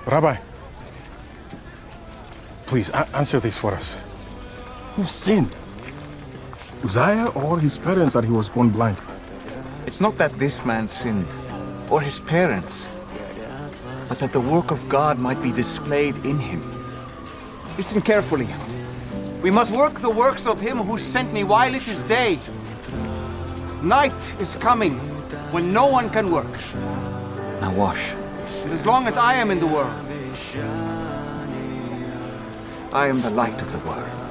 Rabbi, please answer this for us. Who sinned? Uzziah or his parents that he was born blind? It's not that this man sinned, or his parents, but that the work of God might be displayed in him. Listen carefully. We must work the works of him who sent me while it is day. Night is coming when no one can work. Now wash. And as long as I am in the world, I am the light of the world.